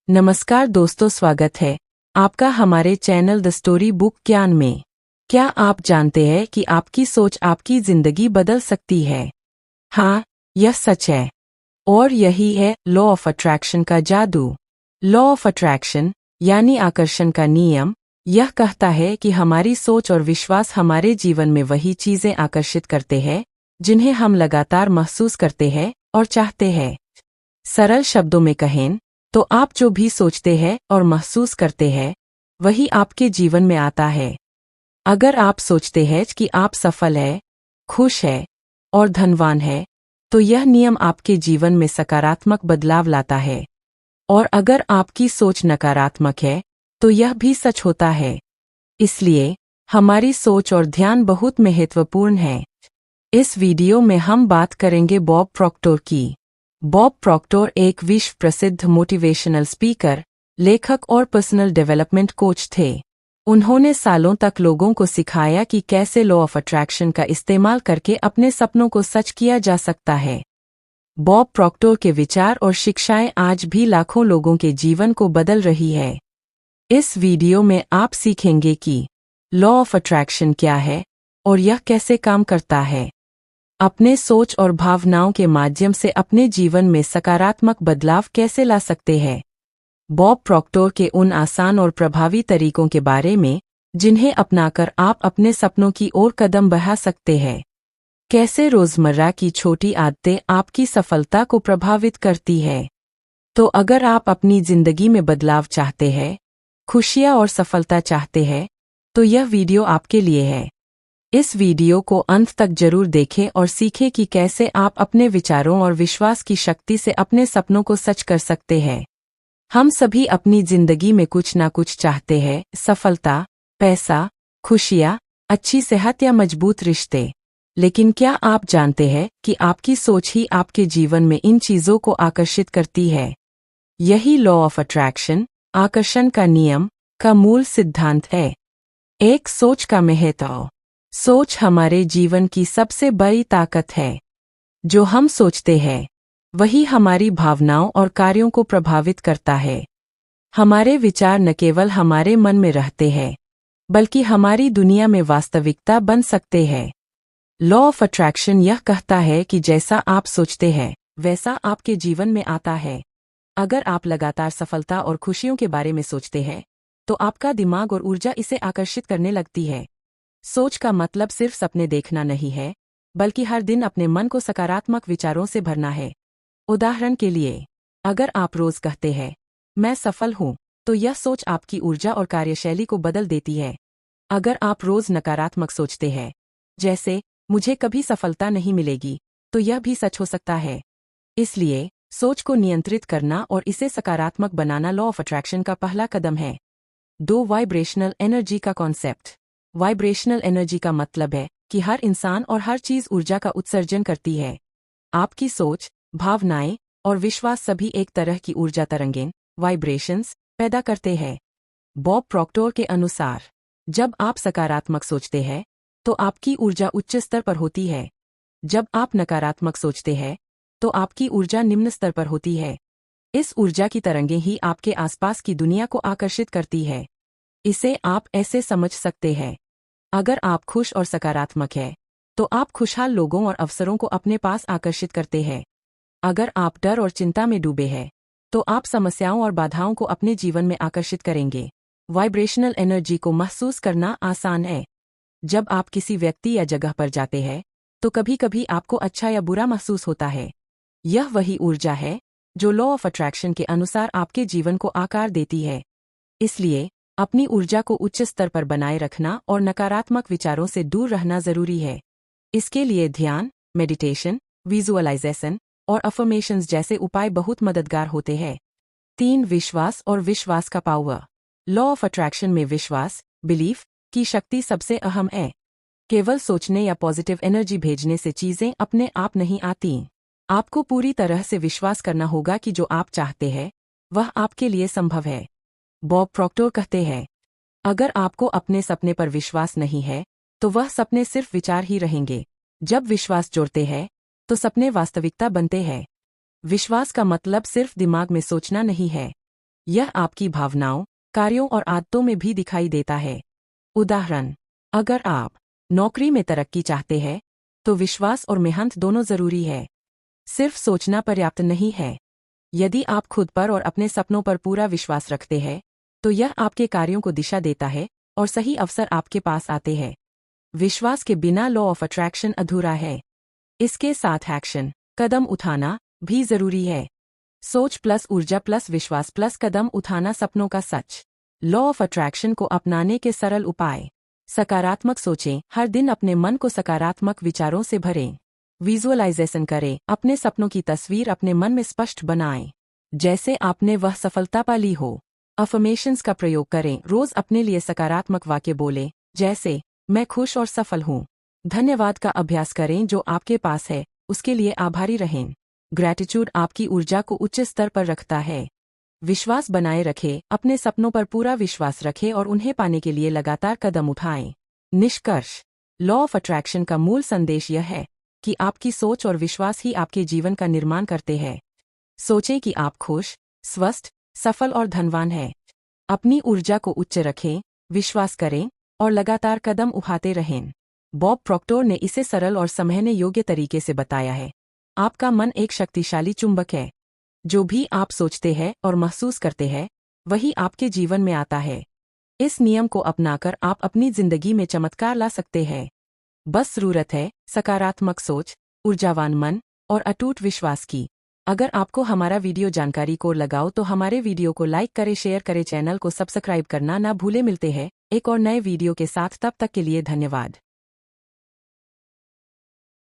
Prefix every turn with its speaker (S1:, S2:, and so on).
S1: नमस्कार दोस्तों, स्वागत है आपका हमारे चैनल द स्टोरी बुक ज्ञान में। क्या आप जानते हैं कि आपकी सोच आपकी जिंदगी बदल सकती है? हाँ, यह सच है। और यही है लॉ ऑफ अट्रैक्शन का जादू। लॉ ऑफ अट्रैक्शन यानी आकर्षण का नियम यह कहता है कि हमारी सोच और विश्वास हमारे जीवन में वही चीजें आकर्षित करते हैं जिन्हें हम लगातार महसूस करते हैं और चाहते हैं। सरल शब्दों में कहें तो आप जो भी सोचते हैं और महसूस करते हैं वही आपके जीवन में आता है। अगर आप सोचते हैं कि आप सफल हैं, खुश हैं और धनवान हैं, तो यह नियम आपके जीवन में सकारात्मक बदलाव लाता है। और अगर आपकी सोच नकारात्मक है तो यह भी सच होता है। इसलिए हमारी सोच और ध्यान बहुत महत्वपूर्ण है। इस वीडियो में हम बात करेंगे बॉब प्रॉक्टर की। बॉब प्रॉक्टर एक विश्व प्रसिद्ध मोटिवेशनल स्पीकर, लेखक और पर्सनल डेवलपमेंट कोच थे। उन्होंने सालों तक लोगों को सिखाया कि कैसे लॉ ऑफ अट्रैक्शन का इस्तेमाल करके अपने सपनों को सच किया जा सकता है। बॉब प्रॉक्टर के विचार और शिक्षाएं आज भी लाखों लोगों के जीवन को बदल रही है। इस वीडियो में आप सीखेंगे कि लॉ ऑफ अट्रैक्शन क्या है और यह कैसे काम करता है। अपने सोच और भावनाओं के माध्यम से अपने जीवन में सकारात्मक बदलाव कैसे ला सकते हैं। बॉब प्रॉक्टर के उन आसान और प्रभावी तरीकों के बारे में जिन्हें अपनाकर आप अपने सपनों की ओर कदम बढ़ा सकते हैं। कैसे रोजमर्रा की छोटी आदतें आपकी सफलता को प्रभावित करती है। तो अगर आप अपनी जिंदगी में बदलाव चाहते हैं, खुशियां और सफलता चाहते हैं, तो यह वीडियो आपके लिए है। इस वीडियो को अंत तक जरूर देखें और सीखें कि कैसे आप अपने विचारों और विश्वास की शक्ति से अपने सपनों को सच कर सकते हैं। हम सभी अपनी जिंदगी में कुछ ना कुछ चाहते हैं, सफलता, पैसा, खुशियां, अच्छी सेहत या मजबूत रिश्ते। लेकिन क्या आप जानते हैं कि आपकी सोच ही आपके जीवन में इन चीजों को आकर्षित करती है। यही लॉ ऑफ अट्रैक्शन, आकर्षण का नियम, का मूल सिद्धांत है। एक सोच का महत्व। सोच हमारे जीवन की सबसे बड़ी ताकत है। जो हम सोचते हैं वही हमारी भावनाओं और कार्यों को प्रभावित करता है। हमारे विचार न केवल हमारे मन में रहते हैं बल्कि हमारी दुनिया में वास्तविकता बन सकते हैं। लॉ ऑफ अट्रैक्शन यह कहता है कि जैसा आप सोचते हैं वैसा आपके जीवन में आता है। अगर आप लगातार सफलता और खुशियों के बारे में सोचते हैं तो आपका दिमाग और ऊर्जा इसे आकर्षित करने लगती है। सोच का मतलब सिर्फ सपने देखना नहीं है बल्कि हर दिन अपने मन को सकारात्मक विचारों से भरना है। उदाहरण के लिए, अगर आप रोज कहते हैं मैं सफल हूं, तो यह सोच आपकी ऊर्जा और कार्यशैली को बदल देती है। अगर आप रोज नकारात्मक सोचते हैं, जैसे मुझे कभी सफलता नहीं मिलेगी, तो यह भी सच हो सकता है। इसलिए सोच को नियंत्रित करना और इसे सकारात्मक बनाना लॉ ऑफ अट्रैक्शन का पहला कदम है। 2. वाइब्रेशनल एनर्जी का कॉन्सेप्ट। वाइब्रेशनल एनर्जी का मतलब है कि हर इंसान और हर चीज ऊर्जा का उत्सर्जन करती है। आपकी सोच, भावनाएं और विश्वास सभी एक तरह की ऊर्जा तरंगें, वाइब्रेशंस, पैदा करते हैं। बॉब प्रॉक्टर के अनुसार, जब आप सकारात्मक सोचते हैं तो आपकी ऊर्जा उच्च स्तर पर होती है। जब आप नकारात्मक सोचते हैं तो आपकी ऊर्जा निम्न स्तर पर होती है। इस ऊर्जा की तरंगें ही आपके आसपास की दुनिया को आकर्षित करती है। इसे आप ऐसे समझ सकते हैं, अगर आप खुश और सकारात्मक हैं, तो आप खुशहाल लोगों और अवसरों को अपने पास आकर्षित करते हैं। अगर आप डर और चिंता में डूबे हैं, तो आप समस्याओं और बाधाओं को अपने जीवन में आकर्षित करेंगे। वाइब्रेशनल एनर्जी को महसूस करना आसान है। जब आप किसी व्यक्ति या जगह पर जाते हैं, तो कभी कभी आपको अच्छा या बुरा महसूस होता है। यह वही ऊर्जा है जो लॉ ऑफ अट्रैक्शन के अनुसार आपके जीवन को आकार देती है। इसलिए अपनी ऊर्जा को उच्च स्तर पर बनाए रखना और नकारात्मक विचारों से दूर रहना जरूरी है। इसके लिए ध्यान, मेडिटेशन, विजुअलाइजेशन और अफर्मेशंस जैसे उपाय बहुत मददगार होते हैं। 3. विश्वास और विश्वास का पावर। लॉ ऑफ अट्रैक्शन में विश्वास, बिलीफ, की शक्ति सबसे अहम है। केवल सोचने या पॉजिटिव एनर्जी भेजने से चीजें अपने आप नहीं आती। आपको पूरी तरह से विश्वास करना होगा कि जो आप चाहते हैं वह आपके लिए संभव है। बॉब प्रॉक्टर कहते हैं, अगर आपको अपने सपने पर विश्वास नहीं है तो वह सपने सिर्फ विचार ही रहेंगे। जब विश्वास जोड़ते हैं तो सपने वास्तविकता बनते हैं। विश्वास का मतलब सिर्फ दिमाग में सोचना नहीं है, यह आपकी भावनाओं, कार्यों और आदतों में भी दिखाई देता है। उदाहरण, अगर आप नौकरी में तरक्की चाहते हैं, तो विश्वास और मेहनत दोनों जरूरी है। सिर्फ सोचना पर्याप्त नहीं है। यदि आप खुद पर और अपने सपनों पर पूरा विश्वास रखते हैं, तो यह आपके कार्यों को दिशा देता है और सही अवसर आपके पास आते हैं। विश्वास के बिना लॉ ऑफ अट्रैक्शन अधूरा है। इसके साथ एक्शन, कदम उठाना भी जरूरी है। सोच प्लस ऊर्जा प्लस विश्वास प्लस कदम उठाना सपनों का सच। लॉ ऑफ अट्रैक्शन को अपनाने के सरल उपाय। सकारात्मक सोचें, हर दिन अपने मन को सकारात्मक विचारों से भरें। विजुअलाइजेशन करें, अपने सपनों की तस्वीर अपने मन में स्पष्ट बनाएं, जैसे आपने वह सफलता पाली हो। अफर्मेशंस का प्रयोग करें, रोज अपने लिए सकारात्मक वाक्य बोलें, जैसे मैं खुश और सफल हूँ। धन्यवाद का अभ्यास करें, जो आपके पास है उसके लिए आभारी रहें। ग्रैटिट्यूड आपकी ऊर्जा को उच्च स्तर पर रखता है। विश्वास बनाए रखें, अपने सपनों पर पूरा विश्वास रखें और उन्हें पाने के लिए लगातार कदम उठाएं। निष्कर्ष, लॉ ऑफ अट्रैक्शन का मूल संदेश यह है कि आपकी सोच और विश्वास ही आपके जीवन का निर्माण करते हैं। सोचें कि आप खुश, स्वस्थ, सफल और धनवान हैं। अपनी ऊर्जा को उच्च रखें, विश्वास करें और लगातार कदम उठाते रहें। बॉब प्रॉक्टर ने इसे सरल और समझने योग्य तरीके से बताया है। आपका मन एक शक्तिशाली चुंबक है। जो भी आप सोचते हैं और महसूस करते हैं, वही आपके जीवन में आता है। इस नियम को अपनाकर आप अपनी जिंदगी में चमत्कार ला सकते हैं। बस जरूरत है सकारात्मक सोच, ऊर्जावान मन और अटूट विश्वास की। अगर आपको हमारा वीडियो जानकारी को लगाओ तो हमारे वीडियो को लाइक करें, शेयर करें, चैनल को सब्सक्राइब करना ना भूले। मिलते हैं एक और नए वीडियो के साथ, तब तक के लिए धन्यवाद।